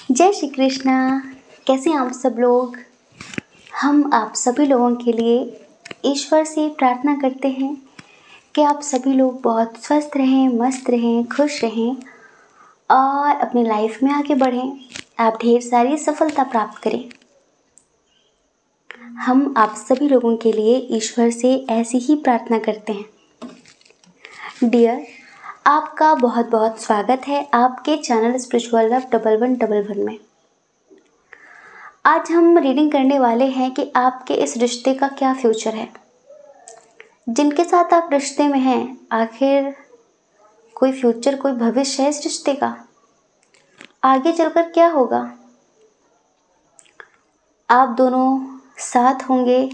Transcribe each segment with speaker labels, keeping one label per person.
Speaker 1: जय श्री कृष्णा। कैसे हैं आप सब लोग। हम आप सभी लोगों के लिए ईश्वर से प्रार्थना करते हैं कि आप सभी लोग बहुत स्वस्थ रहें, मस्त रहें, खुश रहें और अपनी लाइफ में आगे बढ़ें। आप ढेर सारी सफलता प्राप्त करें। हम आप सभी लोगों के लिए ईश्वर से ऐसी ही प्रार्थना करते हैं। डियर, आपका बहुत बहुत स्वागत है आपके चैनल स्पिरिचुअल लव 1111 में। आज हम रीडिंग करने वाले हैं कि आपके इस रिश्ते का क्या फ्यूचर है। जिनके साथ आप रिश्ते में हैं, आखिर कोई फ्यूचर, कोई भविष्य है इस रिश्ते का। आगे चलकर क्या होगा। आप दोनों साथ होंगे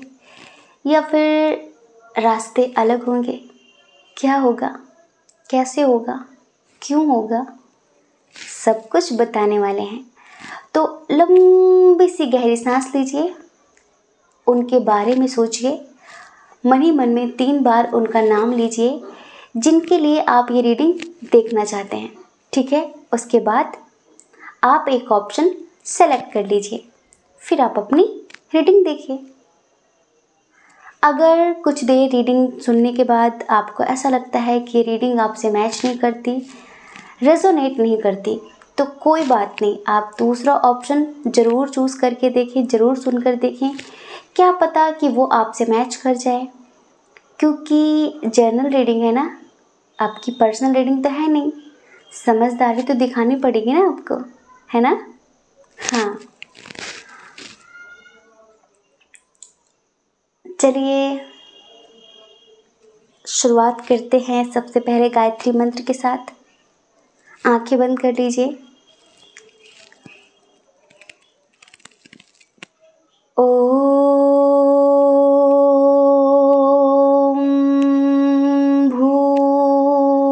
Speaker 1: या फिर रास्ते अलग होंगे। क्या होगा, कैसे होगा, क्यों होगा, सब कुछ बताने वाले हैं। तो लंबी सी गहरी सांस लीजिए, उनके बारे में सोचिए, मन ही मन में 3 बार उनका नाम लीजिए जिनके लिए आप ये रीडिंग देखना चाहते हैं। ठीक है, उसके बाद आप एक ऑप्शन सेलेक्ट कर लीजिए, फिर आप अपनी रीडिंग देखिए। अगर कुछ देर रीडिंग सुनने के बाद आपको ऐसा लगता है कि रीडिंग आपसे मैच नहीं करती, रेजोनेट नहीं करती, तो कोई बात नहीं, आप दूसरा ऑप्शन ज़रूर चूज़ करके देखें, ज़रूर सुनकर देखें। क्या पता कि वो आपसे मैच कर जाए, क्योंकि जर्नल रीडिंग है ना, आपकी पर्सनल रीडिंग तो है नहीं। समझदारी तो दिखानी पड़ेगी ना आपको, है ना। हाँ, चलिए शुरुआत करते हैं। सबसे पहले गायत्री मंत्र के साथ आंखें बंद कर लीजिए। ओम भूर्भुवः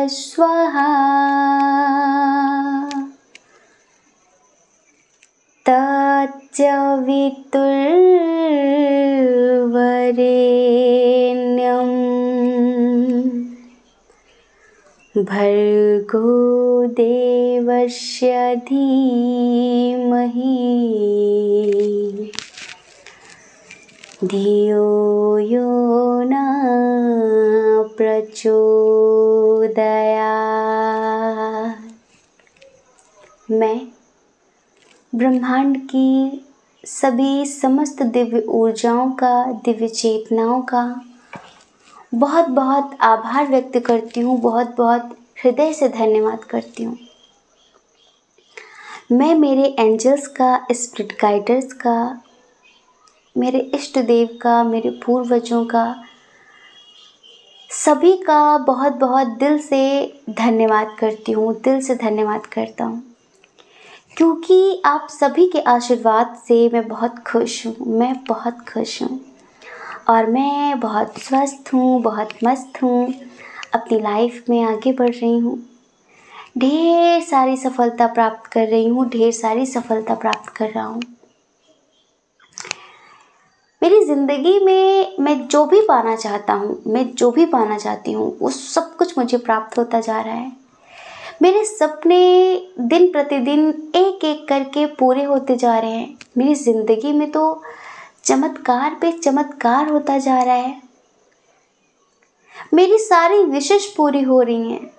Speaker 1: स्वः तत्सवितुर्वरेण्यं भर्गो देवस्य धीमहि धियो यो न प्रचोदयात्। मैं ब्रह्मांड की सभी समस्त दिव्य ऊर्जाओं का, दिव्य चेतनाओं का बहुत बहुत आभार व्यक्त करती हूँ, बहुत बहुत हृदय से धन्यवाद करती हूँ। मैं मेरे एंजल्स का, स्पिरिट गाइडर्स का, मेरे इष्ट देव का, मेरे पूर्वजों का, सभी का बहुत बहुत दिल से धन्यवाद करती हूँ, दिल से धन्यवाद करता हूँ, क्योंकि आप सभी के आशीर्वाद से मैं बहुत खुश हूँ। मैं बहुत खुश हूँ और मैं बहुत स्वस्थ हूँ, बहुत मस्त हूँ, अपनी लाइफ में आगे बढ़ रही हूँ, ढेर सारी सफलता प्राप्त कर रही हूँ, ढेर सारी सफलता प्राप्त कर रहा हूँ। मेरी ज़िंदगी में मैं जो भी पाना चाहता हूँ, मैं जो भी पाना चाहती हूँ, वो सब कुछ मुझे प्राप्त होता जा रहा है। मेरे सपने दिन प्रतिदिन एक एक करके पूरे होते जा रहे हैं। मेरी ज़िंदगी में तो चमत्कार पे चमत्कार होता जा रहा है। मेरी सारी विशेष पूरी हो रही हैं।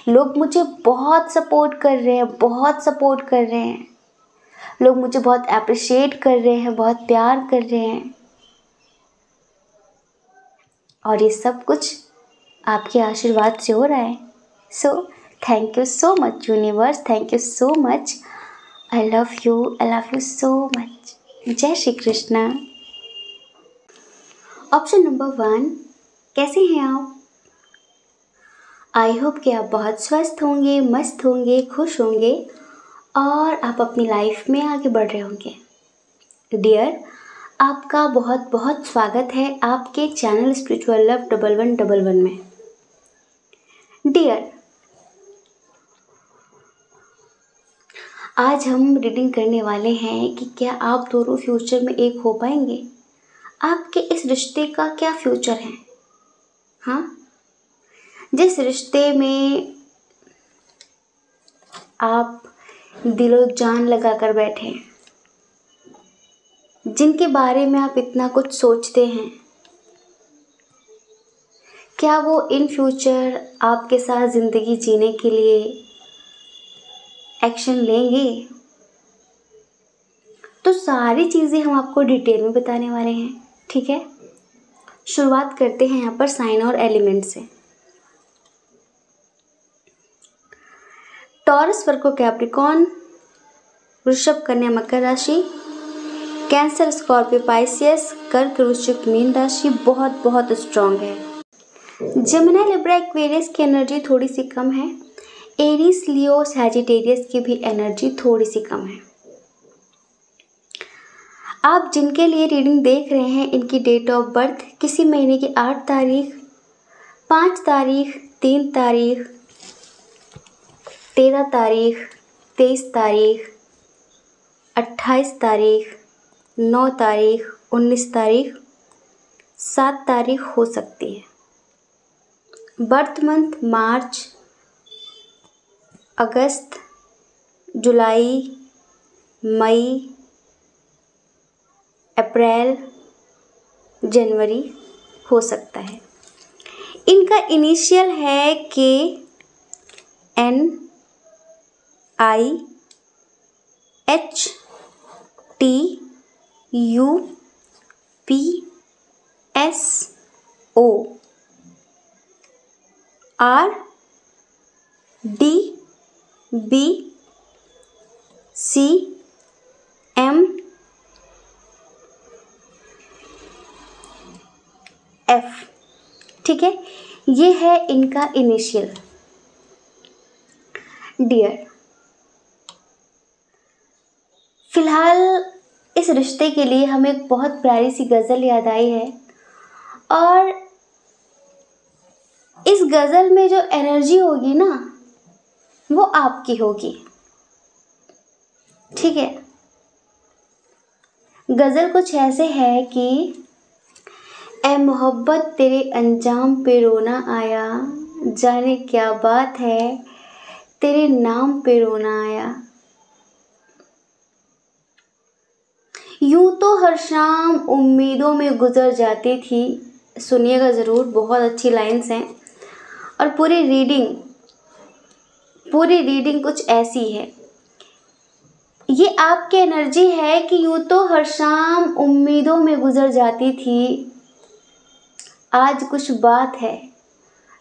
Speaker 1: लोग मुझे बहुत सपोर्ट कर रहे हैं, बहुत सपोर्ट कर रहे हैं। लोग मुझे बहुत अप्रिशिएट कर रहे हैं, बहुत प्यार कर रहे हैं। और ये सब कुछ आपके आशीर्वाद से हो रहा है। So thank you so much universe, thank you so much. I love you so much. जय श्री कृष्णा। ऑप्शन नंबर 1, कैसे हैं आप। आई होप कि आप बहुत स्वस्थ होंगे, मस्त होंगे, खुश होंगे और आप अपनी लाइफ में आगे बढ़ रहे होंगे। डियर, आपका बहुत बहुत स्वागत है आपके चैनल स्पिरिचुअल लव 1111 में। डियर, आज हम रीडिंग करने वाले हैं कि क्या आप दोनों फ्यूचर में एक हो पाएंगे। आपके इस रिश्ते का क्या फ्यूचर है। हाँ, जिस रिश्ते में आप दिलो जान लगा कर बैठे हैं, जिनके बारे में आप इतना कुछ सोचते हैं, क्या वो इन फ्यूचर आपके साथ ज़िंदगी जीने के लिए एक्शन लेंगे? तो सारी चीज़ें हम आपको डिटेल में बताने वाले हैं, ठीक है। शुरुआत करते हैं यहाँ पर साइन और एलिमेंट से। टॉरस, वर्गो, कैप्रिकॉर्न, वृषभ, कन्या, मकर राशि, कैंसर, स्कॉर्पियो, पाइसियस, कर्क, वृश्चिक, मीन राशि बहुत बहुत स्ट्रांग है। जेमिनी, लिब्रा, एक्वेरियस की एनर्जी थोड़ी सी कम है। एरीज, लियो, सैजिटेरियस की भी एनर्जी थोड़ी सी कम है। आप जिनके लिए रीडिंग देख रहे हैं, इनकी डेट ऑफ बर्थ किसी महीने की 8 तारीख, 5 तारीख, 3 तारीख, 13 तारीख, 23 तारीख, 28 तारीख, 9 तारीख, 19 तारीख, 7 तारीख हो सकती है। बर्थ मंथ मार्च, अगस्त, जुलाई, मई, अप्रैल, जनवरी हो सकता है। इनका इनिशियल है K, N, I, H, T, U, P, S, O, R, D, B, C, M, F, ठीक है। ये है इनका इनिशियल। डियर, फिलहाल इस रिश्ते के लिए हमें एक बहुत प्यारी सी गज़ल याद आई है, और इस गज़ल में जो एनर्जी होगी ना, वो आपकी होगी, ठीक है। गज़ल कुछ ऐसे है कि ए मोहब्बत तेरे अंजाम पे रोना आया, जाने क्या बात है तेरे नाम पे रोना आया। यूं तो हर शाम उम्मीदों में गुजर जाती थी। सुनिएगा ज़रूर, बहुत अच्छी लाइंस हैं। और पूरी रीडिंग कुछ ऐसी है। ये आपकी एनर्जी है कि यूं तो हर शाम उम्मीदों में गुजर जाती थी, आज कुछ बात है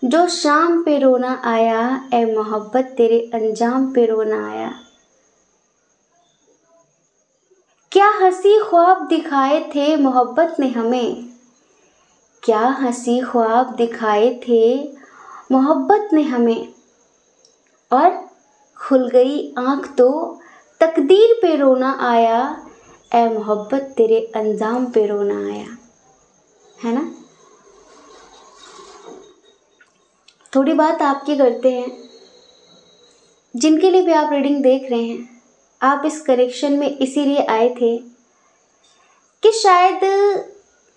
Speaker 1: जो शाम पे रोना आया, ए मोहब्बत तेरे अंजाम पे रोना आया। क्या हंसी ख्वाब दिखाए थे मोहब्बत ने हमें, क्या हंसी ख्वाब दिखाए थे मोहब्बत ने हमें, और खुल गई आँख तो तकदीर पे रोना आया, ए मोहब्बत तेरे अंजाम पे रोना आया। है ना। थोड़ी बात आपकी करते हैं, जिनके लिए भी आप रीडिंग देख रहे हैं। आप इस करेक्शन में इसीलिए आए थे कि शायद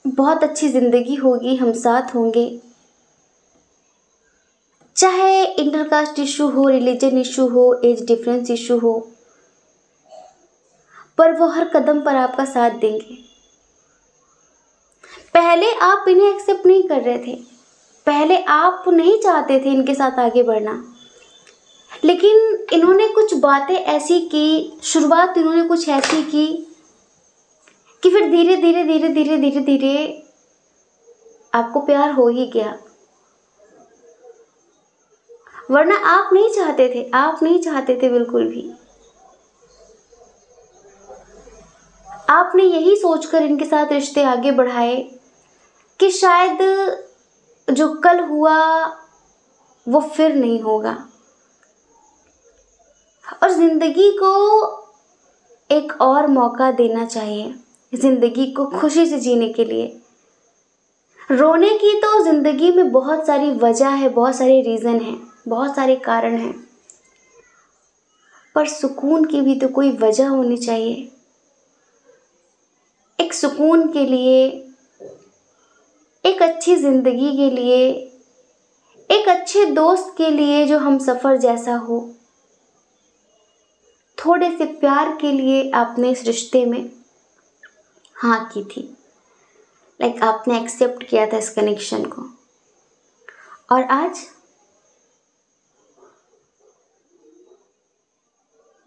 Speaker 1: बहुत अच्छी ज़िंदगी होगी, हम साथ होंगे, चाहे इंटरकास्ट इशू हो, रिलीजन इशू हो, एज डिफरेंस इशू हो, पर वो हर कदम पर आपका साथ देंगे। पहले आप इन्हें एक्सेप्ट नहीं कर रहे थे, पहले आप नहीं चाहते थे इनके साथ आगे बढ़ना, लेकिन इन्होंने कुछ बातें ऐसी की, शुरुआत इन्होंने कुछ ऐसी की कि फिर धीरे धीरे धीरे धीरे धीरे धीरे आपको प्यार हो ही गया। वरना आप नहीं चाहते थे बिल्कुल भी। आपने यही सोचकर इनके साथ रिश्ते आगे बढ़ाए कि शायद जो कल हुआ वो फिर नहीं होगा, और ज़िंदगी को एक और मौका देना चाहिए, ज़िंदगी को खुशी से जीने के लिए। रोने की तो ज़िंदगी में बहुत सारी वजह है, बहुत सारे रीज़न हैं, बहुत सारे कारण हैं, पर सुकून की भी तो कोई वजह होनी चाहिए। एक सुकून के लिए, एक अच्छी ज़िंदगी के लिए, एक अच्छे दोस्त के लिए जो हम सफ़र जैसा हो, थोड़े से प्यार के लिए आपने इस रिश्ते में हाँ की थी, लाइक आपने एक्सेप्ट किया था इस कनेक्शन को, और आज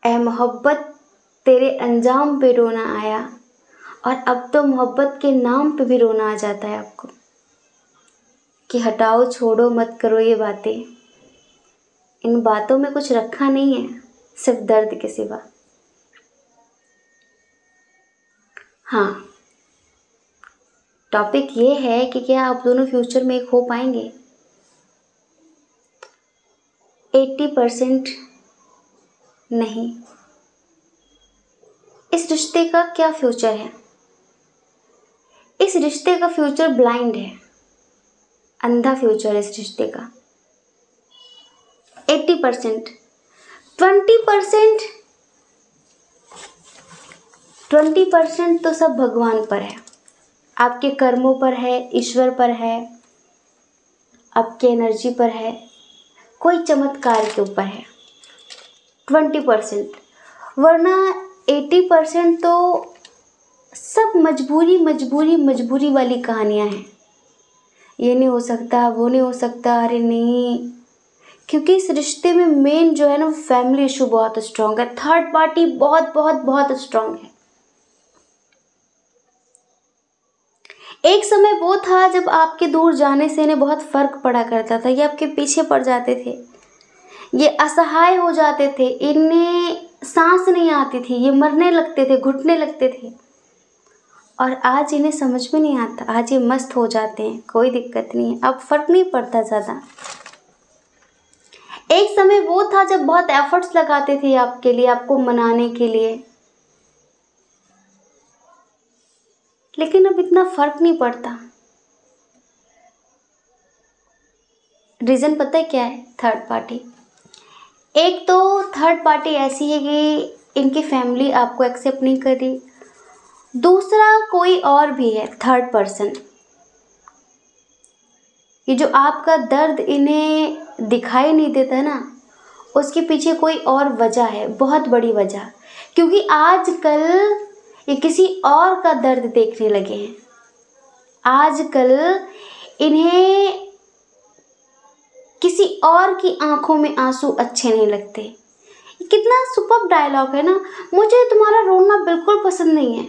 Speaker 1: ऐ मोहब्बत तेरे अंजाम पे रोना आया, और अब तो मोहब्बत के नाम पे भी रोना आ जाता है आपको कि हटाओ छोड़ो मत करो ये बातें, इन बातों में कुछ रखा नहीं है सिर्फ दर्द के सिवा। हाँ, टॉपिक ये है कि क्या आप दोनों फ्यूचर में एक हो पाएंगे। 80% नहीं। इस रिश्ते का क्या फ्यूचर है? इस रिश्ते का फ्यूचर ब्लाइंड है, अंधा फ्यूचर है इस रिश्ते का। 80%, 20% तो सब भगवान पर है, आपके कर्मों पर है, ईश्वर पर है, आपके एनर्जी पर है, कोई चमत्कार के ऊपर है। 20%, वरना 80% तो सब मजबूरी वाली कहानियां हैं। ये नहीं हो सकता, वो नहीं हो सकता, अरे नहीं, क्योंकि इस रिश्ते में मेन जो है ना, फैमिली इशू बहुत स्ट्रांग है, थर्ड पार्टी बहुत बहुत बहुत स्ट्रांग है। एक समय वो था जब आपके दूर जाने से इन्हें बहुत फर्क पड़ा करता था, ये आपके पीछे पड़ जाते थे, ये असहाय हो जाते थे, इन्हें सांस नहीं आती थी, ये मरने लगते थे, घुटने लगते थे, और आज इन्हें समझ में नहीं आता, आज ये मस्त हो जाते हैं, कोई दिक्कत नहीं है, अब फर्क नहीं पड़ता ज़्यादा। एक समय वो था जब बहुत एफर्ट्स लगाते थे आपके लिए, आपको मनाने के लिए, लेकिन अब इतना फर्क नहीं पड़ता। रीज़न पता है क्या है? Third party. एक तो थर्ड पार्टी ऐसी है कि इनकी फैमिली आपको एक्सेप्ट नहीं कर रही, दूसरा कोई और भी है थर्ड पर्सन, ये जो आपका दर्द इन्हें दिखाई नहीं देता ना, उसके पीछे कोई और वजह है, बहुत बड़ी वजह, क्योंकि आजकल ये किसी और का दर्द देखने लगे हैं। आजकल इन्हें किसी और की आंखों में आंसू अच्छे नहीं लगते। कितना सुपर्ब डायलॉग है ना, मुझे तुम्हारा रोना बिल्कुल पसंद नहीं है।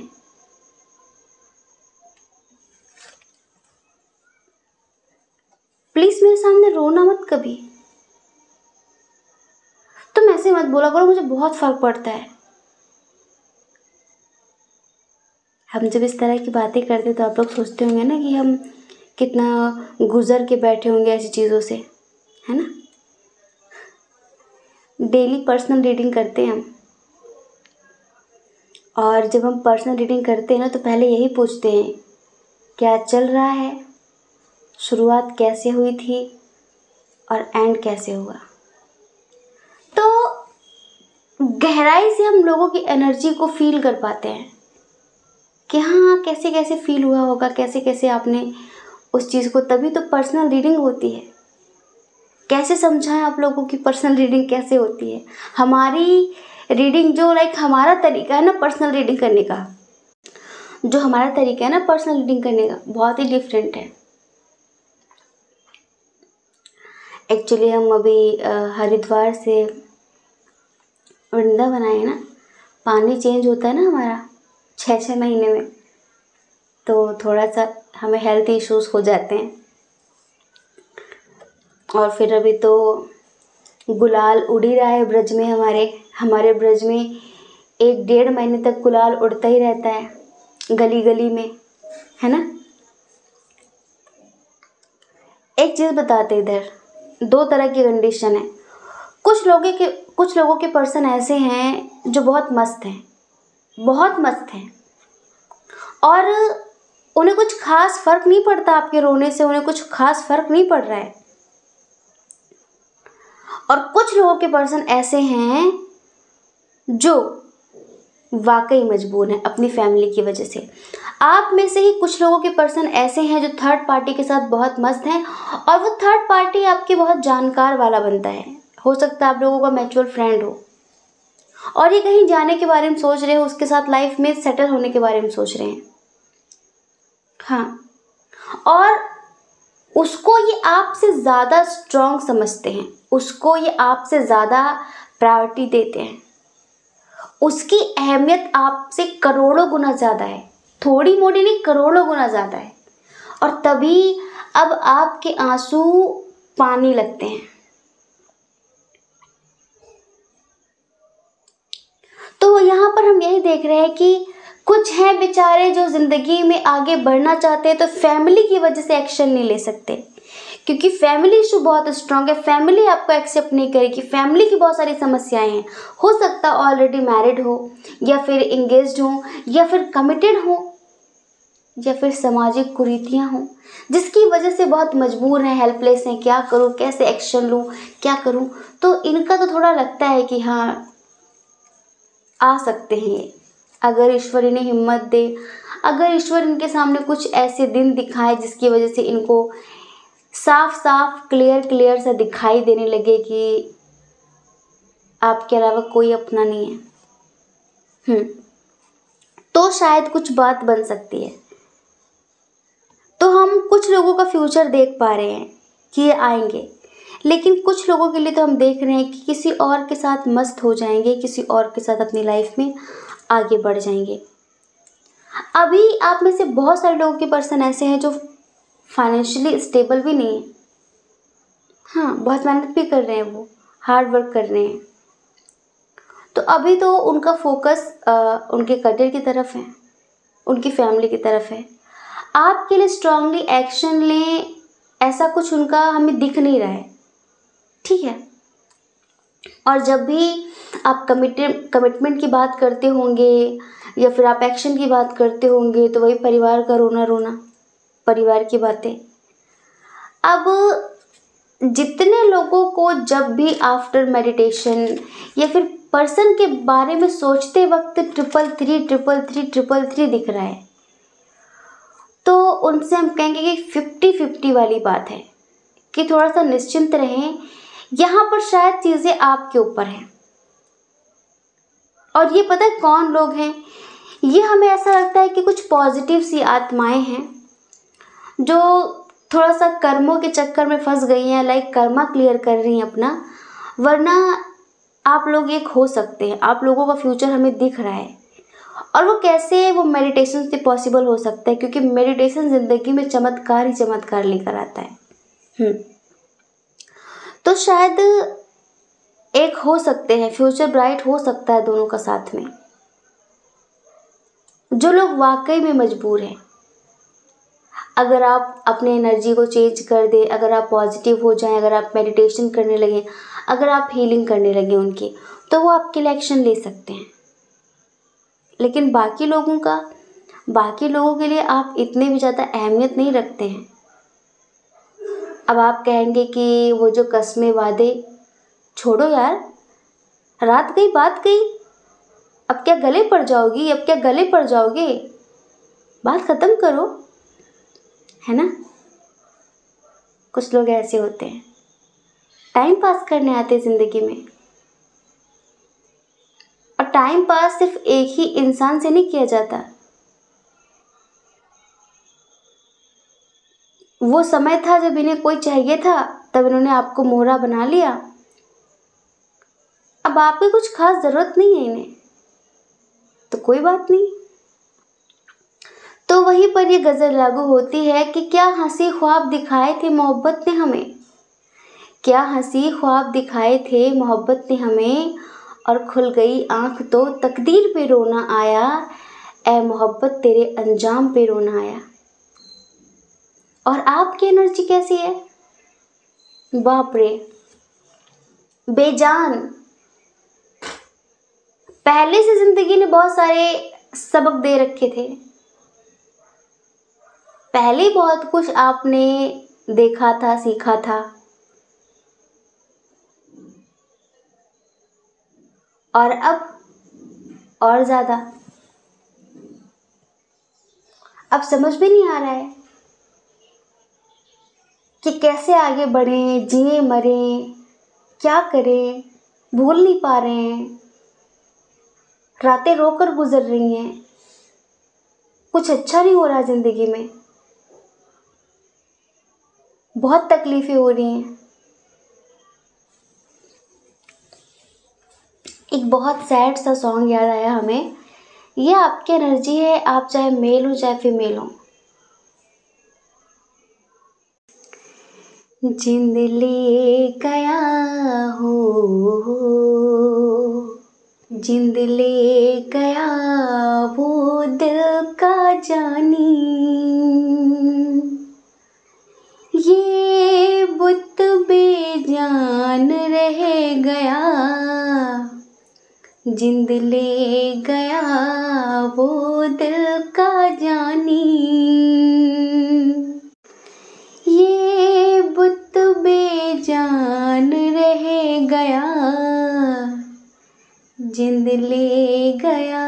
Speaker 1: प्लीज मेरे सामने रोना मत कभी, तुम ऐसे मत बोला करो, मुझे बहुत फर्क पड़ता है। हम जब इस तरह की बातें करते तो आप लोग सोचते होंगे ना कि हम कितना गुजर के बैठे होंगे ऐसी चीज़ों से, है ना। डेली पर्सनल रीडिंग करते हैं हम, और जब हम पर्सनल रीडिंग करते हैं ना तो पहले यही पूछते हैं क्या चल रहा है, शुरुआत कैसे हुई थी और एंड कैसे हुआ। तो गहराई से हम लोगों की एनर्जी को फील कर पाते हैं कि हाँ कैसे कैसे फील हुआ होगा, कैसे कैसे आपने उस चीज़ को, तभी तो पर्सनल रीडिंग होती है। कैसे समझाएं आप लोगों की पर्सनल रीडिंग कैसे होती है। हमारी रीडिंग जो लाइक हमारा तरीका है ना पर्सनल रीडिंग करने का, जो हमारा तरीका है ना पर्सनल रीडिंग करने का, बहुत ही डिफरेंट है। एक्चुअली हम अभी हरिद्वार से वृंदावन आए ना, पानी चेंज होता है ना हमारा 6-6 महीने में, तो थोड़ा सा हमें हेल्थ इश्यूज हो जाते हैं। और फिर अभी तो गुलाल उड़ ही रहा है ब्रज में, हमारे ब्रज में 1-1.5 महीने तक गुलाल उड़ता ही रहता है गली गली में, है ना। एक चीज़ बताते इधर, 2 तरह की कंडीशन है। कुछ लोगों के पर्सन ऐसे हैं जो बहुत मस्त हैं और उन्हें कुछ खास फर्क नहीं पड़ता आपके रोने से, उन्हें कुछ खास फर्क नहीं पड़ रहा है। और कुछ लोगों के पर्सन ऐसे हैं जो वाकई मजबूर हैं अपनी फैमिली की वजह से। आप में से ही कुछ लोगों के पर्सन ऐसे हैं जो थर्ड पार्टी के साथ बहुत मस्त हैं, और वो थर्ड पार्टी आपके बहुत जानकार वाला बनता है। हो सकता है आप लोगों का म्यूचुअल फ्रेंड हो, और ये कहीं जाने के बारे में सोच रहे हैं, उसके साथ लाइफ में सेटल होने के बारे में सोच रहे हैं। हाँ, और उसको ये आपसे ज़्यादा स्ट्रांग समझते हैं, उसको ये आपसे ज़्यादा प्रायोरिटी देते हैं। उसकी अहमियत आपसे करोड़ों गुना ज़्यादा है, थोड़ी मोड़ी नहीं, करोड़ों गुना ज़्यादा है। और तभी अब आपके आंसू पानी लगते हैं। तो यहाँ पर हम यही देख रहे हैं कि कुछ हैं बेचारे जो ज़िंदगी में आगे बढ़ना चाहते हैं, तो फैमिली की वजह से एक्शन नहीं ले सकते, क्योंकि फैमिली इशू बहुत स्ट्रांग है। फैमिली आपको एक्सेप्ट नहीं करेगी, फैमिली की बहुत सारी समस्याएं हैं। हो सकता है ऑलरेडी मैरिड हो, या फिर इंगेज्ड हो, या फिर कमिटेड हो, या फिर सामाजिक कुरीतियाँ हों, जिसकी वजह से बहुत मजबूर हैं, हेल्पलेस हैं, क्या करूँ, कैसे एक्शन लूँ, क्या करूँ। तो इनका तो थोड़ा लगता है कि हाँ, आ सकते हैं, अगर ईश्वर इन्हें हिम्मत दे, अगर ईश्वर इनके सामने कुछ ऐसे दिन दिखाए जिसकी वजह से इनको साफ साफ क्लियर क्लियर सा दिखाई देने लगे कि आपके अलावा कोई अपना नहीं है। तो शायद कुछ बात बन सकती है। तो हम कुछ लोगों का फ्यूचर देख पा रहे हैं कि ये आएंगे, लेकिन कुछ लोगों के लिए तो हम देख रहे हैं कि किसी और के साथ मस्त हो जाएंगे, किसी और के साथ अपनी लाइफ में आगे बढ़ जाएंगे। अभी आप में से बहुत सारे लोगों के पर्सन ऐसे हैं जो फाइनेंशियली स्टेबल भी नहीं है। हाँ, बहुत मेहनत भी कर रहे हैं, वो हार्ड वर्क कर रहे हैं। तो अभी तो उनका फोकस उनके करियर की तरफ है, उनकी फैमिली की तरफ है। आपके लिए स्ट्रांगली एक्शन लें, ऐसा कुछ उनका हमें दिख नहीं रहा है। ठीक है। और जब भी आप कमिटमेंट की बात करते होंगे, या फिर आप एक्शन की बात करते होंगे, तो वही परिवार का रोना रोना, परिवार की बातें। अब जितने लोगों को जब भी आफ्टर मेडिटेशन या फिर पर्सन के बारे में सोचते वक्त 333 दिख रहा है, तो उनसे हम कहेंगे कि 50-50 वाली बात है, कि थोड़ा सा निश्चिंत रहें। यहाँ पर शायद चीज़ें आपके ऊपर हैं। और ये पता है कौन लोग हैं? ये हमें ऐसा लगता है कि कुछ पॉजिटिव सी आत्माएं हैं जो थोड़ा सा कर्मों के चक्कर में फंस गई हैं, लाइक कर्मा क्लियर कर रही हैं अपना। वरना आप लोग एक हो सकते हैं, आप लोगों का फ्यूचर हमें दिख रहा है। और वो कैसे, वो मेडिटेशन से पॉसिबल हो सकता है, क्योंकि मेडिटेशन ज़िंदगी में चमत्कार ही चमत्कार लेकर आता है। तो शायद एक हो सकते हैं, फ्यूचर ब्राइट हो सकता है दोनों का साथ में। जो लोग वाकई में मजबूर हैं, अगर आप अपने एनर्जी को चेंज कर दें, अगर आप पॉजिटिव हो जाएं, अगर आप मेडिटेशन करने लगें, अगर आप हीलिंग करने लगें उनकी, तो वो आपके लिए एक्शन ले सकते हैं। लेकिन बाकी लोगों के लिए आप इतने भी ज़्यादा अहमियत नहीं रखते हैं। अब आप कहेंगे कि वो जो कस्में वादे, छोड़ो यार, रात गई बात गई, अब क्या गले पड़ जाओगी, अब क्या गले पड़ जाओगे, बात ख़त्म करो, है ना। कुछ लोग ऐसे होते हैं, टाइम पास करने आते हैं ज़िंदगी में। और टाइम पास सिर्फ एक ही इंसान से नहीं किया जाता। वो समय था जब इन्हें कोई चाहिए था, तब इन्होंने आपको मोहरा बना लिया। अब आपकी कुछ खास ज़रूरत नहीं है इन्हें, तो कोई बात नहीं। तो वहीं पर ये गज़ल लागू होती है कि क्या हंसी ख्वाब दिखाए थे मोहब्बत ने हमें, क्या हंसी ख्वाब दिखाए थे मोहब्बत ने हमें, और खुल गई आँख तो तकदीर पे रोना आया, ए मोहब्बत तेरे अंजाम पे रोना आया। और आपकी एनर्जी कैसी है? बाप रे, बेजान। पहले से जिंदगी ने बहुत सारे सबक दे रखे थे, पहले बहुत कुछ आपने देखा था, सीखा था। और अब और ज़्यादा, अब समझ भी नहीं आ रहा है कि कैसे आगे बढ़ें, जिए मरें, क्या करें, भूल नहीं पा रहे हैं। रातें रोकर गुजर रही हैं, कुछ अच्छा नहीं हो रहा ज़िंदगी में, बहुत तकलीफ़ें हो रही हैं। एक बहुत सैड सा सॉन्ग याद आया हमें। ये आपकी एनर्जी है, आप चाहे मेल हो चाहे फीमेल हो। जिंद ले गया हो, जिंद ले गया वो दिल का जानी, ये बुत बेजान रह गया, जिंद ले गया वो दिल का जानी, ये बुत बेजान रह गया, जिंद ले गया।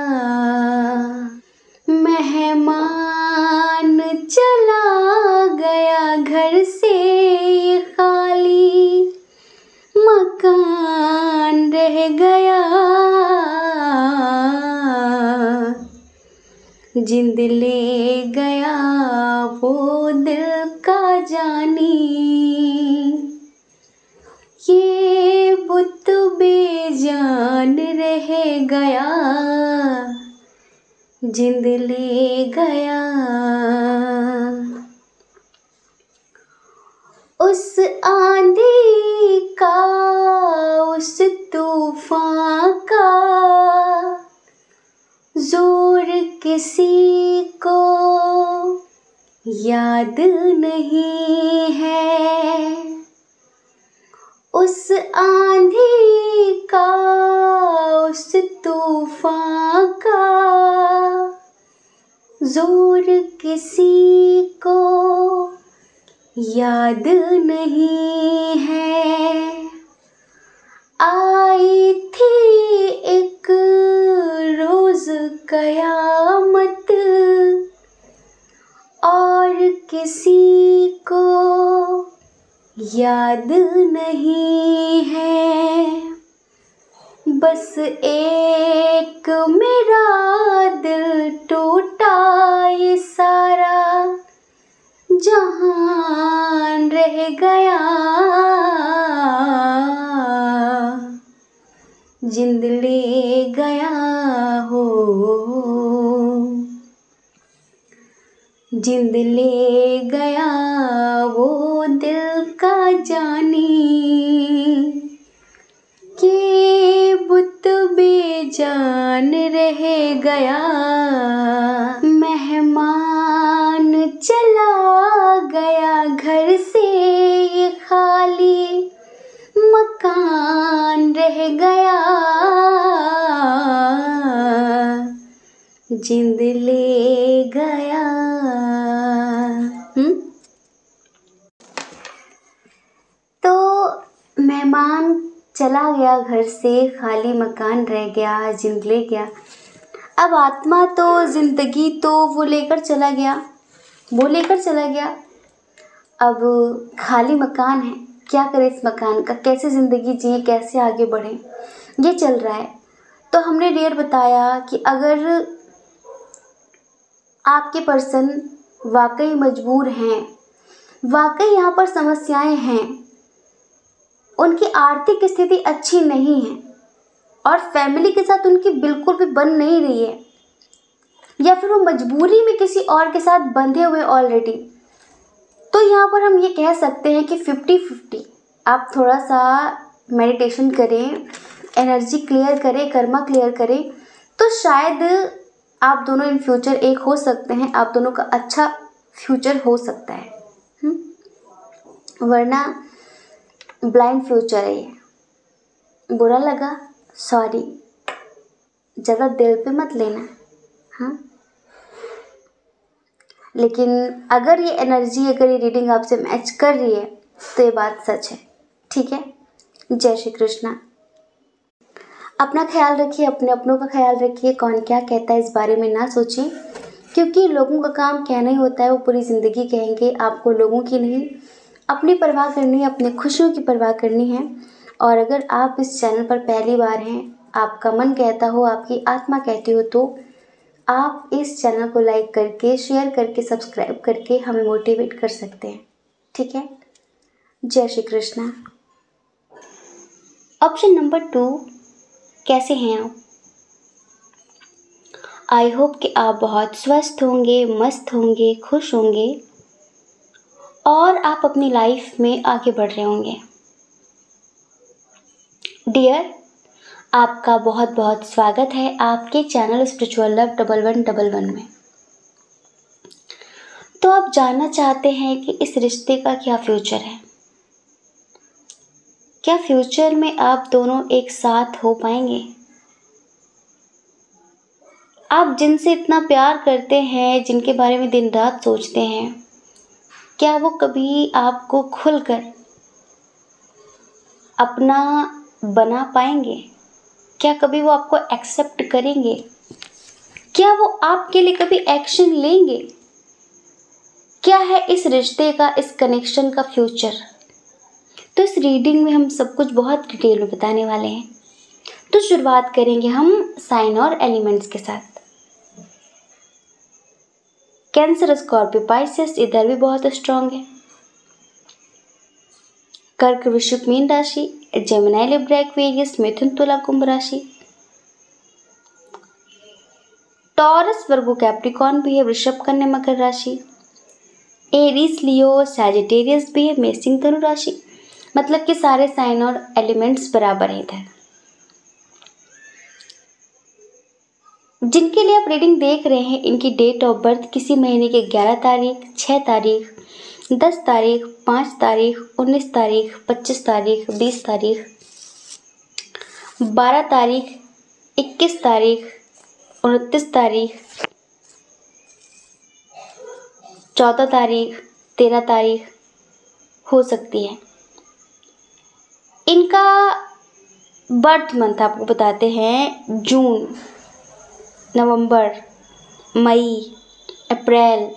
Speaker 1: मेहमान चला गया घर से ये खाली, मकान रह गया, जिंद ले गया वो दिल का जानी, ये बुत बेजान रह गया, जिंद ले गया। उस आंधी का, उस तूफान का जोर किसी को याद नहीं है, उस आंधी का, उस तूफान का जोर किसी को याद नहीं है। आई थी एक रोज कयामत और किसी को याद नहीं है, बस एक मेरा दिल टूटा, ये सारा जहान रह गया, जिंद ले गया हो, जिंद ले गया वो दिल का जानी, के बुत बेजान रह गया। मेहमान चला गया घर से ये खाली, मकान रह गया, जिंद ले गया। तो मेहमान चला गया घर से, खाली मकान रह गया, जिंद ले गया। अब आत्मा तो, जिंदगी तो वो लेकर चला गया, वो लेकर चला गया। अब खाली मकान है, क्या करें इस मकान का, कैसे ज़िंदगी जिए, कैसे आगे बढ़ें, ये चल रहा है। तो हमने डेयर बताया कि अगर आपके पर्सन वाकई मजबूर हैं, वाकई यहाँ पर समस्याएं हैं, उनकी आर्थिक स्थिति अच्छी नहीं है और फैमिली के साथ उनकी बिल्कुल भी बन नहीं रही है, या फिर वो मजबूरी में किसी और के साथ बंधे हुए ऑलरेडी, तो यहाँ पर हम ये कह सकते हैं कि 50-50 आप थोड़ा सा मेडिटेशन करें, एनर्जी क्लियर करें, कर्मा क्लियर करें, तो शायद आप दोनों इन फ्यूचर एक हो सकते हैं, आप दोनों का अच्छा फ्यूचर हो सकता है। वरना ब्लाइंड फ्यूचर है ये। बुरा लगा, सॉरी, ज़्यादा दिल पे मत लेना, हाँ। लेकिन अगर ये एनर्जी, अगर ये रीडिंग आपसे मैच कर रही है तो ये बात सच है, ठीक है। जय श्री कृष्णा। अपना ख्याल रखिए, अपने अपनों का ख्याल रखिए। कौन क्या कहता है इस बारे में ना सोचिए, क्योंकि लोगों का काम कहना ही होता है, वो पूरी ज़िंदगी कहेंगे। आपको लोगों की नहीं, अपनी परवाह करनी है, अपनी खुशियों की परवाह करनी है। और अगर आप इस चैनल पर पहली बार हैं आपका मन कहता हो, आपकी आत्मा कहती हो, तो आप इस चैनल को लाइक करके, शेयर करके, सब्सक्राइब करके हमें मोटिवेट कर सकते हैं। ठीक है। जय श्री कृष्णा। ऑप्शन नंबर 2, कैसे हैं आप? आई होप कि आप बहुत स्वस्थ होंगे, मस्त होंगे, खुश होंगे और आप अपनी लाइफ में आगे बढ़ रहे होंगे। डियर, आपका बहुत बहुत स्वागत है आपके चैनल स्पिरिचुअल लव 1111 में। तो आप जानना चाहते हैं कि इस रिश्ते का क्या फ्यूचर है? क्या फ्यूचर में आप दोनों एक साथ हो पाएंगे? आप जिनसे इतना प्यार करते हैं, जिनके बारे में दिन रात सोचते हैं, क्या वो कभी आपको खुलकर अपना बना पाएंगे? क्या कभी वो आपको एक्सेप्ट करेंगे? क्या वो आपके लिए कभी एक्शन लेंगे? क्या है इस रिश्ते का, इस कनेक्शन का फ्यूचर? तो इस रीडिंग में हम सब कुछ बहुत डिटेल में बताने वाले हैं। तो शुरुआत करेंगे हम साइन और एलिमेंट्स के साथ। कैंसर, स्कॉर्पियो, पाइसेस इधर भी बहुत स्ट्रांग है। कर्क, वृश्चिक, मीन राशि, जेमिनी, लिब्रा, एक्वेरियस, मिथुन, तुला, कुंभ राशि। टॉरस, वर्गो, कैप्रिकॉर्न भी है, वृषभ, कन्या, मकर राशि। एरीज, लियो, सैजिटेरियस भी है, मेषिंग, धनु राशि। मतलब कि सारे साइन और एलिमेंट्स बराबर हैं इधर। जिनके लिए आप रीडिंग देख रहे हैं, इनकी डेट ऑफ बर्थ किसी महीने के 11 तारीख, 6 तारीख, 10 तारीख, 5 तारीख, 19 तारीख, 25 तारीख, 20 तारीख, 12 तारीख, 21 तारीख, 29 तारीख, 14 तारीख, 13 तारीख हो सकती है। इनका बर्थ मंथ आपको बताते हैं जून, नवंबर, मई, अप्रैल,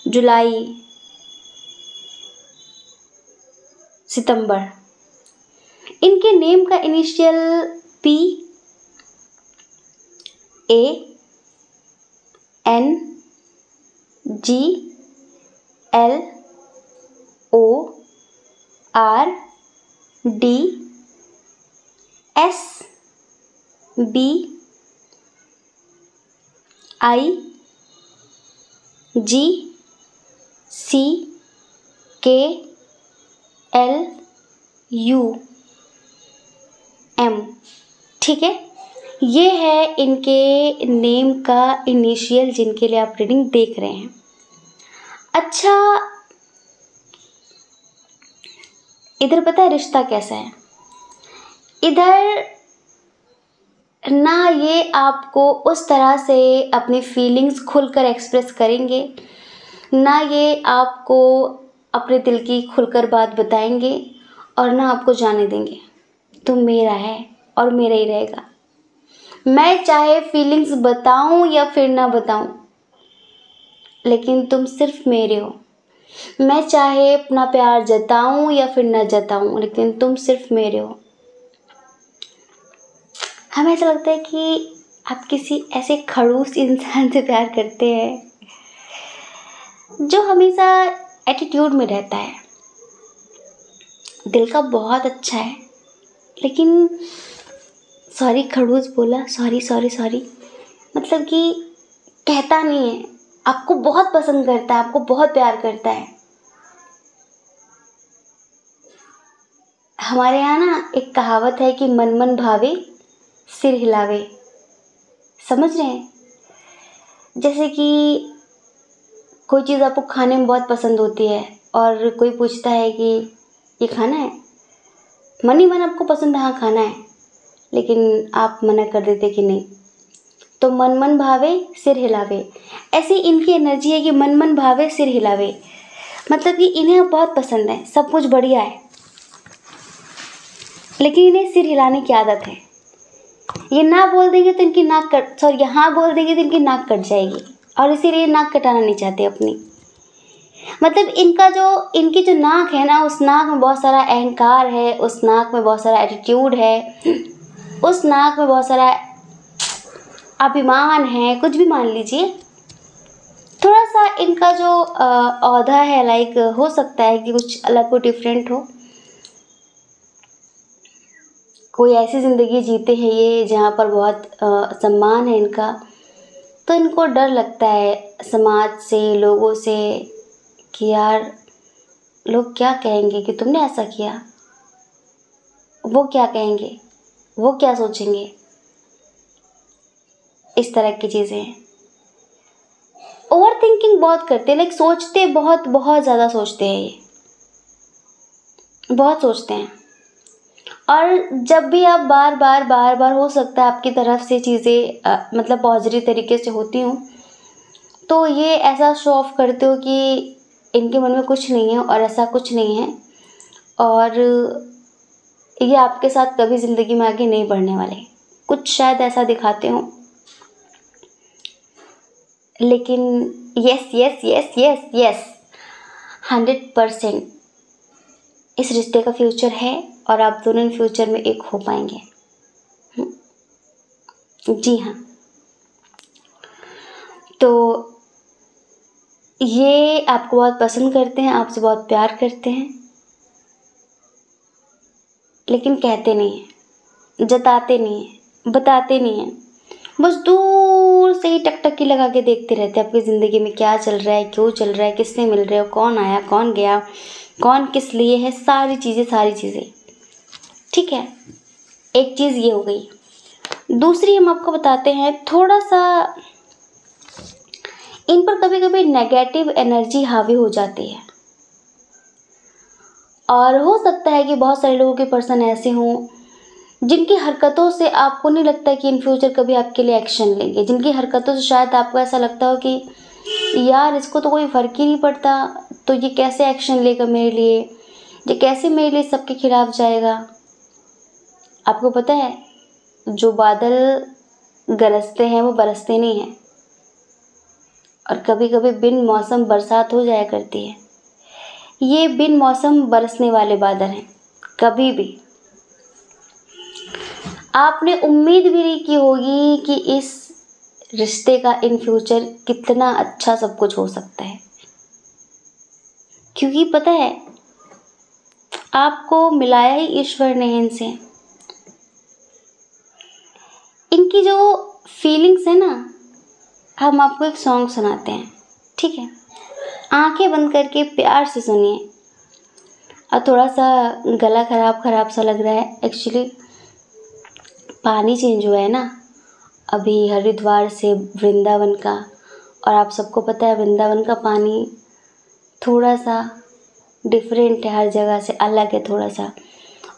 Speaker 1: जुलाई, सितंबर। इनके नेम का initial P, A, N, G, L, O, R, D, S, B, I, G, C, K, L, U, M। ठीक है, ये है इनके नेम का इनिशियल, जिनके लिए आप रीडिंग देख रहे हैं। अच्छा, इधर पता है रिश्ता कैसा है? इधर ना ये आपको उस तरह से अपनी फीलिंग्स खुलकर एक्सप्रेस करेंगे, ना ये आपको अपने दिल की खुलकर बात बताएंगे, और ना आपको जाने देंगे। तुम मेरा है और मेरा ही रहेगा। मैं चाहे फीलिंग्स बताऊं या फिर ना बताऊं, लेकिन तुम सिर्फ मेरे हो। मैं चाहे अपना प्यार जताऊं या फिर ना जताऊं, लेकिन तुम सिर्फ मेरे हो। हमें ऐसा लगता है कि आप किसी ऐसे खड़ूस इंसान से प्यार करते हैं जो हमेशा एटीट्यूड में रहता है, दिल का बहुत अच्छा है, लेकिन सॉरी खड़ूस बोला, सॉरी सॉरी सॉरी, मतलब कि कहता नहीं है, आपको बहुत पसंद करता है, आपको बहुत प्यार करता है। हमारे यहाँ ना एक कहावत है कि मन मन भावे सिर हिलावे। समझ रहे हैं? जैसे कि कोई चीज़ आपको खाने में बहुत पसंद होती है और कोई पूछता है कि ये खाना है, मन ही मन आपको पसंद है, हाँ खाना है, लेकिन आप मना कर देते कि नहीं। तो मन मन भावे सिर हिलावे, ऐसी इनकी एनर्जी है कि मन मन भावे सिर हिलावे, मतलब कि इन्हें बहुत पसंद है, सब कुछ बढ़िया है, लेकिन इन्हें सिर हिलाने की आदत है। ये ना बोल देंगे तो इनकी नाक कट, सॉरी हाँ बोल देंगे तो इनकी नाक कट जाएगी, और इसीलिए नाक कटाना नहीं चाहते अपनी। मतलब इनकी जो नाक है ना, उस नाक में बहुत सारा अहंकार है, उस नाक में बहुत सारा एटीट्यूड है, उस नाक में बहुत सारा अभिमान है, कुछ भी मान लीजिए। थोड़ा सा इनका जो औहदा है, लाइक हो सकता है कि कुछ अलग हो, डिफरेंट हो। कोई ऐसी ज़िंदगी जीते हैं ये जहाँ पर बहुत सम्मान है इनका, तो इनको डर लगता है समाज से, लोगों से, कि यार लोग क्या कहेंगे कि तुमने ऐसा किया, वो क्या कहेंगे, वो क्या सोचेंगे, इस तरह की चीज़ें हैं। ओवर थिंकिंग बहुत करते हैं, लाइक सोचते बहुत बहुत ज़्यादा सोचते हैं, ये बहुत सोचते हैं। और जब भी आप बार बार बार बार हो सकता है आपकी तरफ से चीज़ें मतलब पॉजिटिव तरीके से होती हूँ, तो ये ऐसा शो ऑफ करते हो कि इनके मन में कुछ नहीं है और ऐसा कुछ नहीं है, और ये आपके साथ कभी ज़िंदगी में आगे नहीं बढ़ने वाले, कुछ शायद ऐसा दिखाते हो। लेकिन yes yes yes yes yes 100% इस रिश्ते का फ्यूचर है, और आप दोनों इन फ्यूचर में एक हो पाएंगे। जी हाँ। तो ये आपको बहुत पसंद करते हैं, आपसे बहुत प्यार करते हैं, लेकिन कहते नहीं हैं, जताते नहीं हैं, बताते नहीं हैं। बस दूर से ही टकटकी लगा के देखते रहते हैं आपकी ज़िंदगी में क्या चल रहा है, क्यों चल रहा है, किससे मिल रहे हो, कौन आया कौन गया, कौन किस लिए है, सारी चीज़ें। ठीक है, एक चीज़ ये हो गई। दूसरी हम आपको बताते हैं, थोड़ा सा इन पर कभी कभी नेगेटिव एनर्जी हावी हो जाती है, और हो सकता है कि बहुत सारे लोगों के पर्सन ऐसे हों जिनकी हरकतों से आपको नहीं लगता कि इन फ्यूचर कभी आपके लिए एक्शन लेंगे, जिनकी हरकतों से शायद आपको ऐसा लगता हो कि यार इसको तो कोई फ़र्क ही नहीं पड़ता, तो ये कैसे एक्शन लेगा मेरे लिए, ये कैसे मेरे लिए सबके खिलाफ जाएगा। आपको पता है, जो बादल गरजते हैं वो बरसते नहीं हैं, और कभी कभी बिन मौसम बरसात हो जाया करती है। ये बिन मौसम बरसने वाले बादल हैं। कभी भी आपने उम्मीद भी नहीं की होगी कि इस रिश्ते का इन फ्यूचर कितना अच्छा सब कुछ हो सकता है, क्योंकि पता है आपको मिलाया ही ईश्वर ने इनसे। इनकी जो फीलिंग्स है ना, हम आपको एक सॉन्ग सुनाते हैं, ठीक है? आंखें बंद करके प्यार से सुनिए। और थोड़ा सा गला खराब सा लग रहा है, एक्चुअली पानी चेंज हुआ है ना अभी हरिद्वार से वृंदावन का, और आप सबको पता है वृंदावन का पानी थोड़ा सा डिफरेंट है, हर जगह से अलग है थोड़ा सा।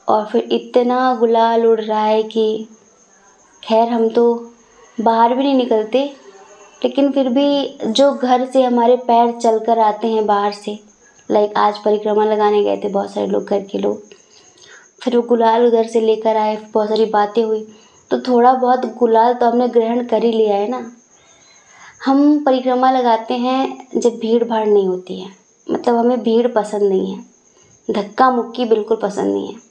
Speaker 1: और फिर इतना गुलाल उड़ रहा है कि खैर हम तो बाहर भी नहीं निकलते, लेकिन फिर भी जो घर से हमारे पैर चल कर आते हैं बाहर से, लाइक आज परिक्रमा लगाने गए थे बहुत सारे लोग, घर के लोग, फिर वो गुलाल उधर से लेकर आए, बहुत सारी बातें हुई, तो थोड़ा बहुत गुलाल तो हमने ग्रहण कर ही लिया है ना। हम परिक्रमा लगाते हैं जब भीड़ भाड़ नहीं होती है, मतलब हमें भीड़ पसंद नहीं है, धक्का मुक्की बिल्कुल पसंद नहीं है।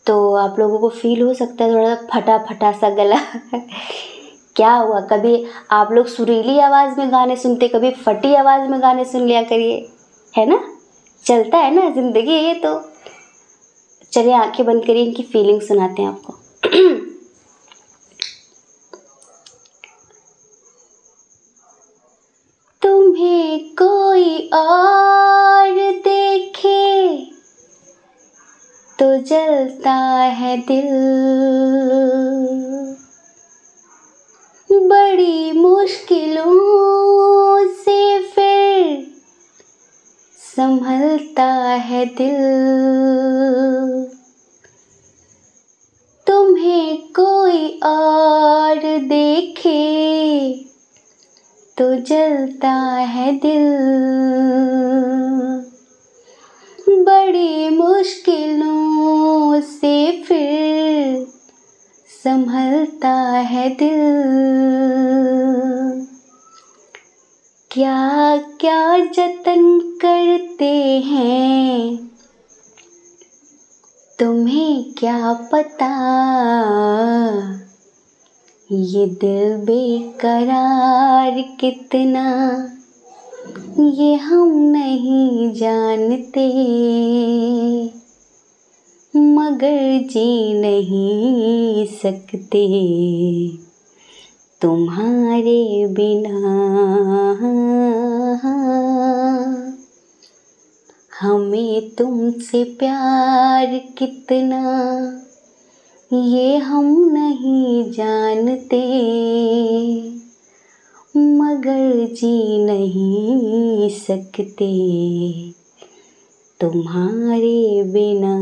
Speaker 1: तो आप लोगों को फील हो सकता है थोड़ा फटा फटा सा गला क्या हुआ, कभी आप लोग सुरीली आवाज़ में गाने सुनते, कभी फटी आवाज़ में गाने सुन लिया करिए, है ना, चलता है ना, ज़िंदगी है ये तो। चलिए आंखें बंद करिए, इनकी फीलिंग सुनाते हैं आपको। तुम्हें कोई और देखे तो जलता है दिल, बड़ी मुश्किलों से फिर संभलता है दिल। तुम्हें कोई और देखे तो जलता है दिल, बड़ी मुश्किलों से फिर संभलता है दिल। क्या क्या जतन करते हैं तुम्हें क्या पता ये दिल बेकरार कितना, ये हम नहीं जानते, मगर जी नहीं सकते तुम्हारे बिना। हमें तुमसे प्यार कितना, ये हम नहीं जानते, मगर जी नहीं सकते तुम्हारे बिना।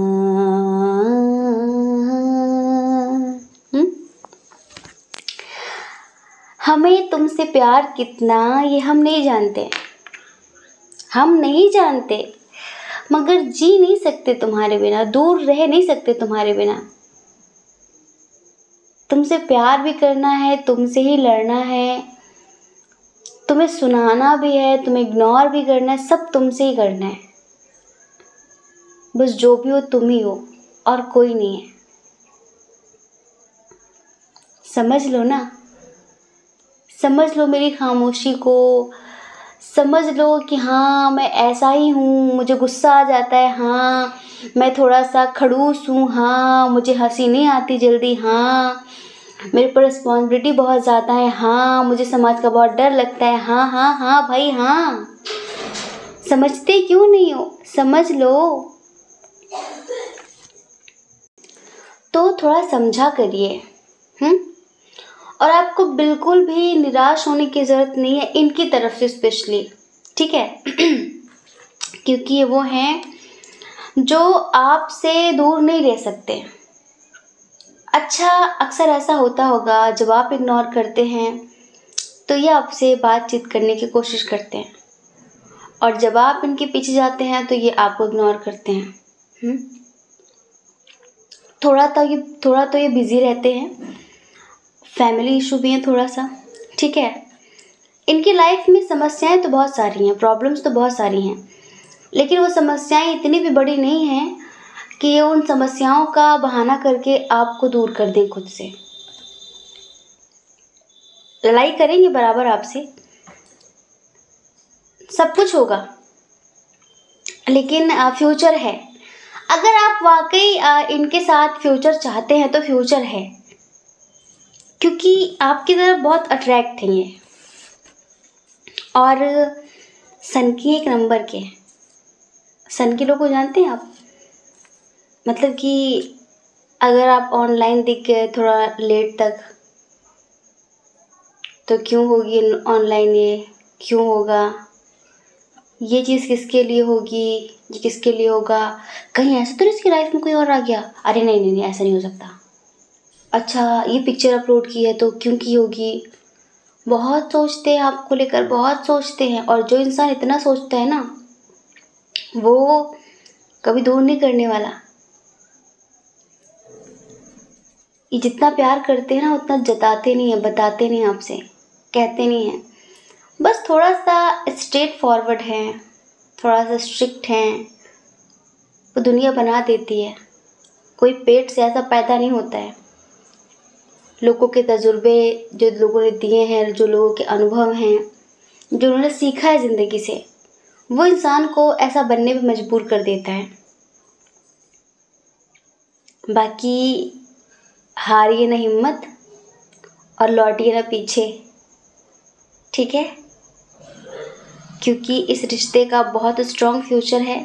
Speaker 1: हमें तुमसे प्यार कितना ये हम नहीं जानते, हम नहीं जानते, मगर जी नहीं सकते तुम्हारे बिना, दूर रह नहीं सकते तुम्हारे बिना। तुमसे प्यार भी करना है, तुमसे ही लड़ना है, तुम्हें सुनाना भी है, तुम्हें इग्नोर भी करना है, सब तुमसे ही करना है। बस जो भी हो तुम ही हो और कोई नहीं है। समझ लो ना, समझ लो मेरी खामोशी को, समझ लो कि हाँ मैं ऐसा ही हूँ, मुझे गुस्सा आ जाता है, हाँ मैं थोड़ा सा खड़ूस हूँ, हाँ मुझे हंसी नहीं आती जल्दी, हाँ मेरे पर रिस्पॉन्सिबिलिटी बहुत ज़्यादा है, हाँ मुझे समाज का बहुत डर लगता है, हाँ हाँ हाँ भाई हाँ। समझते क्यों नहीं हो, समझ लो। तो थोड़ा समझा करिए। और आपको बिल्कुल भी निराश होने की ज़रूरत नहीं है इनकी तरफ से स्पेशली, ठीक है। क्योंकि ये वो हैं जो आपसे दूर नहीं रह सकते। अच्छा, अक्सर ऐसा होता होगा जब आप इग्नोर करते हैं तो ये आपसे बातचीत करने की कोशिश करते हैं, और जब आप इनके पीछे जाते हैं तो ये आपको इग्नोर करते हैं। थोड़ा तो ये बिजी रहते हैं, फैमिली इशू भी है थोड़ा सा, ठीक है। इनकी लाइफ में समस्याएं तो बहुत सारी हैं, प्रॉब्लम्स तो बहुत सारी हैं, लेकिन वो समस्याएं इतनी भी बड़ी नहीं हैं कि ये उन समस्याओं का बहाना करके आपको दूर कर दें खुद से। लड़ाई करेंगे बराबर आपसे, सब कुछ होगा, लेकिन फ्यूचर है। अगर आप वाकई इनके साथ फ्यूचर चाहते हैं तो फ्यूचर है, क्योंकि आपकी तरफ बहुत अट्रैक्ट हैं ये, और सन की एक नंबर के। सन के लोग को जानते हैं आप, मतलब कि अगर आप ऑनलाइन दिख गए थोड़ा लेट तक तो क्यों होगी ऑनलाइन, ये क्यों होगा, ये चीज़ किसके लिए होगी, ये किसके लिए होगा, कहीं ऐसा तो नहीं इसकी लाइफ में कोई और आ गया, अरे नहीं नहीं नहीं ऐसा नहीं हो सकता, अच्छा ये पिक्चर अपलोड की है तो क्यों की होगी। बहुत सोचते हैं आपको लेकर, बहुत सोचते हैं, और जो इंसान इतना सोचता है ना वो कभी दूर नहीं करने वाला। ये जितना प्यार करते हैं ना उतना जताते नहीं है, बताते नहीं आपसे, कहते नहीं हैं, बस थोड़ा सा स्ट्रेट फॉरवर्ड हैं, थोड़ा सा स्ट्रिक्ट हैं, वो दुनिया बना देती है। कोई पेट से ऐसा पैदा नहीं होता है। लोगों के तजुर्बे जो लोगों ने दिए हैं, जो लोगों के अनुभव हैं, जो उन्होंने सीखा है ज़िंदगी से, वो इंसान को ऐसा बनने पे मजबूर कर देता है। बाकी हारिए ना हिम्मत और लौटिए ना पीछे, ठीक है, क्योंकि इस रिश्ते का बहुत स्ट्रॉन्ग फ्यूचर है।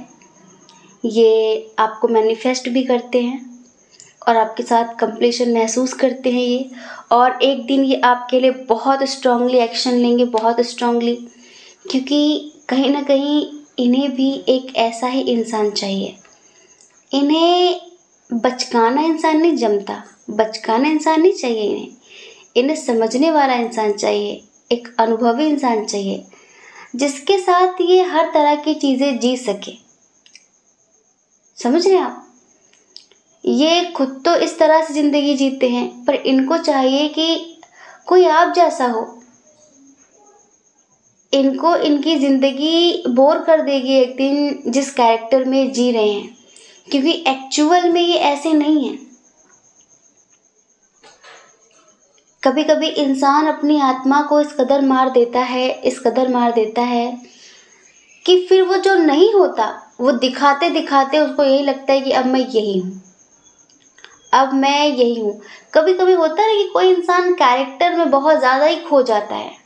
Speaker 1: ये आपको मैनिफेस्ट भी करते हैं और आपके साथ कंप्लीशन महसूस करते हैं ये, और एक दिन ये आपके लिए बहुत स्ट्रांगली एक्शन लेंगे, बहुत स्ट्रांगली, क्योंकि कहीं ना कहीं इन्हें भी एक ऐसा ही इंसान चाहिए। इन्हें बचकाना इंसान नहीं जमता, बचकाना इंसान नहीं चाहिए इन्हें, इन्हें समझने वाला इंसान चाहिए, एक अनुभवी इंसान चाहिए जिसके साथ ये हर तरह की चीज़ें जी सके। समझ रहे हैं आप, ये खुद तो इस तरह से ज़िंदगी जीते हैं, पर इनको चाहिए कि कोई आप जैसा हो। इनको इनकी ज़िंदगी बोर कर देगी एक दिन जिस कैरेक्टर में जी रहे हैं, क्योंकि एक्चुअल में ये ऐसे नहीं है। कभी कभी इंसान अपनी आत्मा को इस कदर मार देता है, इस कदर मार देता है कि फिर वो जो नहीं होता वो दिखाते दिखाते उसको यही लगता है कि अब मैं यही हूँ, अब मैं यही हूँ। कभी कभी होता है कि कोई इंसान कैरेक्टर में बहुत ज़्यादा ही खो जाता है।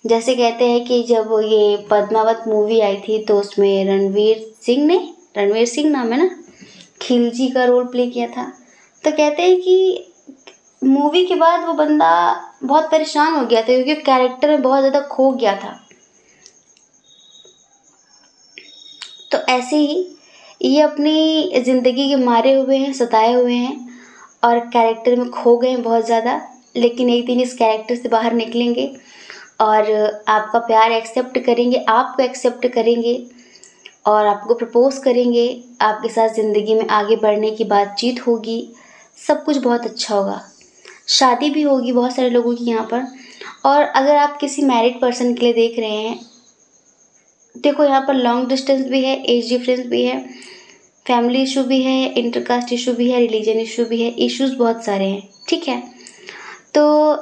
Speaker 1: जैसे कहते हैं कि जब ये पद्मावत मूवी आई थी तो उसमें रणवीर सिंह नाम है ना, खिलजी का रोल प्ले किया था। तो कहते हैं कि मूवी के बाद वो बंदा बहुत परेशान हो गया था क्योंकि कैरेक्टर में बहुत ज़्यादा खो गया था। तो ऐसे ही ये अपनी ज़िंदगी के मारे हुए हैं, सताए हुए हैं और कैरेक्टर में खो गए हैं बहुत ज़्यादा, लेकिन एक दिन इस कैरेक्टर से बाहर निकलेंगे और आपका प्यार एक्सेप्ट करेंगे, आपको एक्सेप्ट करेंगे और आपको प्रपोज़ करेंगे, आपके साथ ज़िंदगी में आगे बढ़ने की बातचीत होगी, सब कुछ बहुत अच्छा होगा। शादी भी होगी बहुत सारे लोगों की यहाँ पर। और अगर आप किसी मैरिड पर्सन के लिए देख रहे हैं, देखो यहाँ पर लॉन्ग डिस्टेंस भी है, एज डिफरेंस भी है, फैमिली इशू भी है, इंटरकास्ट इशू भी है, रिलीजन इशू भी है, इश्यूज बहुत सारे हैं, ठीक है। तो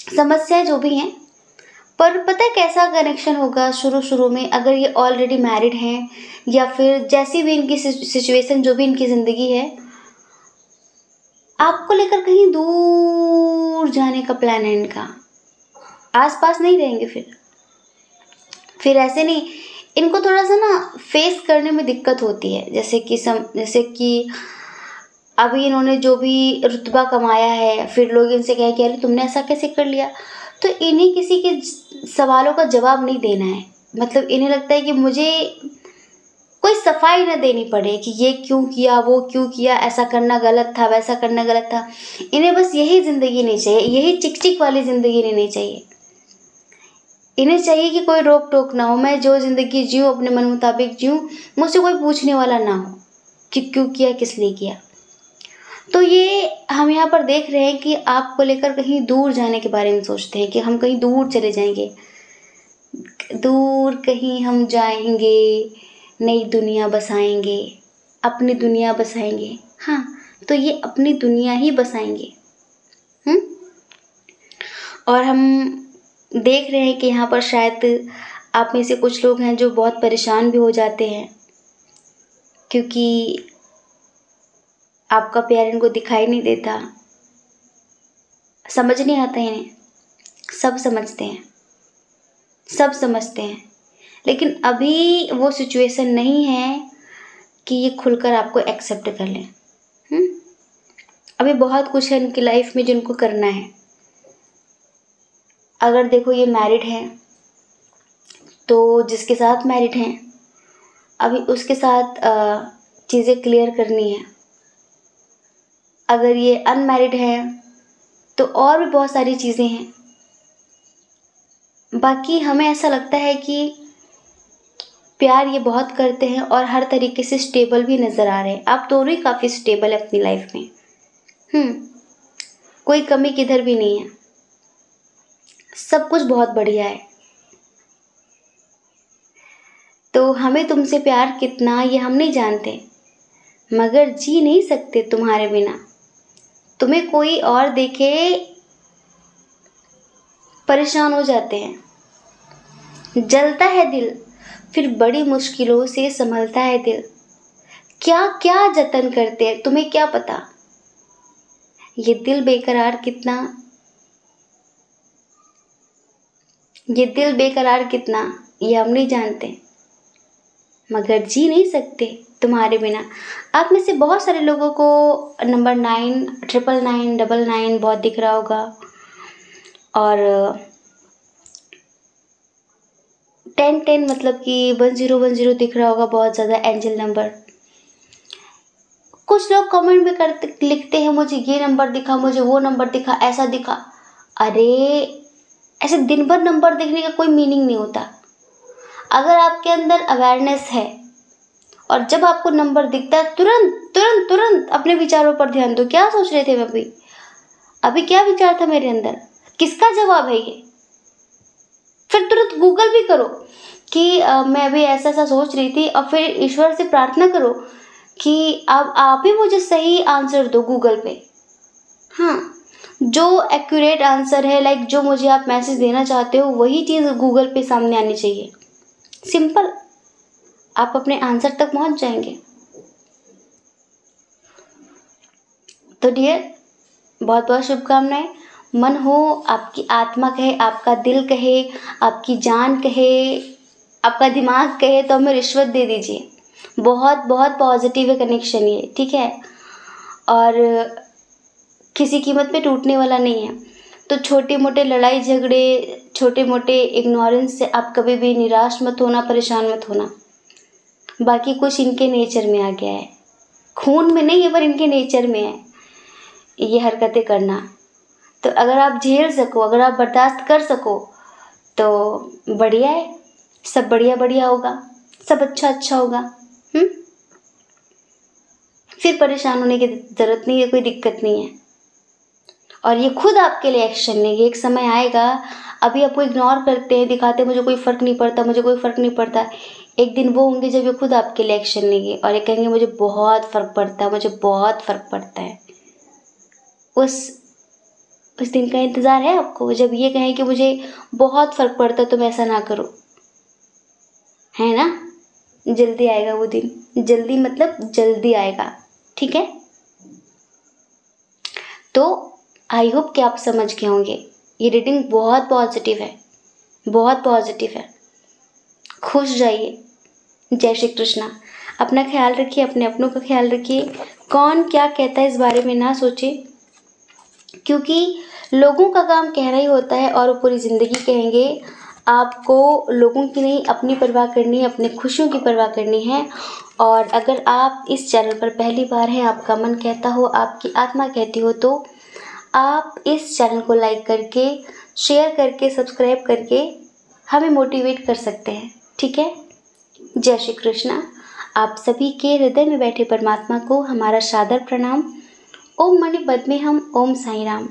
Speaker 1: समस्याएं जो भी हैं, पर पता है कैसा कनेक्शन होगा शुरू शुरू में, अगर ये ऑलरेडी मैरिड हैं या फिर जैसी भी इनकी सिचुएशन, जो भी इनकी ज़िंदगी है, आपको लेकर कहीं दूर जाने का प्लान है इनका, आस पास नहीं रहेंगे। फिर ऐसे नहीं, इनको थोड़ा सा ना फेस करने में दिक्कत होती है। जैसे कि अभी इन्होंने जो भी रुतबा कमाया है, फिर लोग इनसे कहें कि अरे तुमने ऐसा कैसे कर लिया, तो इन्हें किसी के सवालों का जवाब नहीं देना है। मतलब इन्हें लगता है कि मुझे कोई सफाई न देनी पड़े कि ये क्यों किया, वो क्यों किया, ऐसा करना गलत था, वैसा करना गलत था। इन्हें बस यही ज़िंदगी नहीं चाहिए, यही चिक चिक वाली ज़िंदगी नहीं चाहिए। इन्हें चाहिए कि कोई रोक टोक ना हो, मैं जो ज़िंदगी जीऊँ अपने मन मुताबिक जीऊँ, मुझसे कोई पूछने वाला ना हो कि क्यों किया, किस लिए किया। तो ये हम यहाँ पर देख रहे हैं कि आपको लेकर कहीं दूर जाने के बारे में सोचते हैं कि हम कहीं दूर चले जाएंगे, दूर कहीं हम जाएंगे, नई दुनिया बसाएंगे, अपनी दुनिया बसाएंगे। हाँ, तो ये अपनी दुनिया ही बसाएंगे। और हम देख रहे हैं कि यहाँ पर शायद आप में से कुछ लोग हैं जो बहुत परेशान भी हो जाते हैं क्योंकि आपका प्यार इनको दिखाई नहीं देता, समझ नहीं आता इन्हें। सब समझते हैं, सब समझते हैं, लेकिन अभी वो सिचुएशन नहीं है कि ये खुलकर आपको एक्सेप्ट कर लें। अभी बहुत कुछ है इनकी लाइफ में जिनको करना है। अगर देखो ये मैरिड हैं तो जिसके साथ मैरिड हैं अभी उसके साथ चीज़ें क्लियर करनी है। अगर ये अनमैरिड हैं तो और भी बहुत सारी चीज़ें हैं। बाकी हमें ऐसा लगता है कि प्यार ये बहुत करते हैं और हर तरीके से स्टेबल भी नज़र आ रहे हैं। आप दोनों ही काफ़ी स्टेबल है अपनी लाइफ में। कोई कमी किधर भी नहीं है, सब कुछ बहुत बढ़िया है। तो हमें तुमसे प्यार कितना ये हम नहीं जानते, मगर जी नहीं सकते तुम्हारे बिना। तुम्हें कोई और देखे परेशान हो जाते हैं, जलता है दिल, फिर बड़ी मुश्किलों से संभलता है दिल। क्या क्या जतन करते हैं तुम्हें क्या पता, ये दिल बेकरार कितना, ये दिल बेकरार कितना ये हम नहीं जानते, मगर जी नहीं सकते तुम्हारे बिना। आप में से बहुत सारे लोगों को नंबर 99999 बहुत दिख रहा होगा और 1010 मतलब कि 1010 दिख रहा होगा, बहुत ज़्यादा एंजल नंबर। कुछ लोग कमेंट में लिखते हैं मुझे ये नंबर दिखा, मुझे वो नंबर दिखा, ऐसा दिखा। अरे ऐसे दिन भर नंबर देखने का कोई मीनिंग नहीं होता। अगर आपके अंदर अवेयरनेस है और जब आपको नंबर दिखता है तुरंत तुरंत तुरंत अपने विचारों पर ध्यान दो। क्या सोच रहे थे अभी क्या विचार था मेरे अंदर, किसका जवाब है ये, फिर तुरंत गूगल भी करो कि मैं अभी ऐसा ऐसा सोच रही थी, और फिर ईश्वर से प्रार्थना करो कि अब आप ही मुझे सही आंसर दो गूगल पे। हाँ, जो एक्यूरेट आंसर है, लाइक जो मुझे आप मैसेज देना चाहते हो वही चीज़ गूगल पे सामने आनी चाहिए। सिंपल, आप अपने आंसर तक पहुंच जाएंगे। तो डियर, बहुत बहुत शुभकामनाएं। मन हो, आपकी आत्मा कहे, आपका दिल कहे, आपकी जान कहे, आपका दिमाग कहे तो हमें रिश्वत दे दीजिए। बहुत बहुत पॉजिटिव है कनेक्शन ये, ठीक है, और किसी कीमत पे टूटने वाला नहीं है। तो छोटे मोटे लड़ाई झगड़े, छोटे मोटे इग्नोरेंस से आप कभी भी निराश मत होना, परेशान मत होना। बाकी कुछ इनके नेचर में आ गया है, खून में नहीं है पर इनके नेचर में है ये हरकतें करना। तो अगर आप झेल सको, अगर आप बर्दाश्त कर सको तो बढ़िया है, सब बढ़िया बढ़िया होगा, सब अच्छा अच्छा होगा। फिर परेशान होने की ज़रूरत नहीं है, कोई दिक्कत नहीं है। और ये खुद आपके लिए एक्शन लेंगे। एक समय आएगा, अभी आपको इग्नोर करते हैं, दिखाते हैं मुझे कोई फ़र्क नहीं पड़ता, मुझे कोई फ़र्क नहीं पड़ता। एक दिन वो होंगे जब ये खुद आपके लिए एक्शन लेंगे और ये कहेंगे मुझे बहुत फ़र्क पड़ता है, मुझे बहुत फ़र्क पड़ता है। उस दिन का इंतज़ार है आपको, जब ये कहें कि मुझे बहुत फ़र्क पड़ता है, तुम ऐसा ना करो, है ना। जल्दी आएगा वो दिन, जल्दी मतलब जल्दी आएगा, ठीक है। तो आई होप कि आप समझ गए होंगे। ये रीडिंग बहुत पॉजिटिव है, बहुत पॉजिटिव है। खुश जाइए। जय श्री कृष्णा। अपना ख्याल रखिए, अपने अपनों का ख्याल रखिए। कौन क्या कहता है इस बारे में ना सोचे, क्योंकि लोगों का काम कहना ही होता है और वो पूरी ज़िंदगी कहेंगे। आपको लोगों की नहीं, अपनी परवाह करनी है, अपने खुशियों की परवाह करनी है। और अगर आप इस चैनल पर पहली बार हैं, आपका मन कहता हो, आपकी आत्मा कहती हो, तो आप इस चैनल को लाइक करके, शेयर करके, सब्सक्राइब करके हमें मोटिवेट कर सकते हैं, ठीक है। जय श्री कृष्णा। आप सभी के हृदय में बैठे परमात्मा को हमारा सादर प्रणाम। ओम मणि पद्मे हम, ओम साई राम।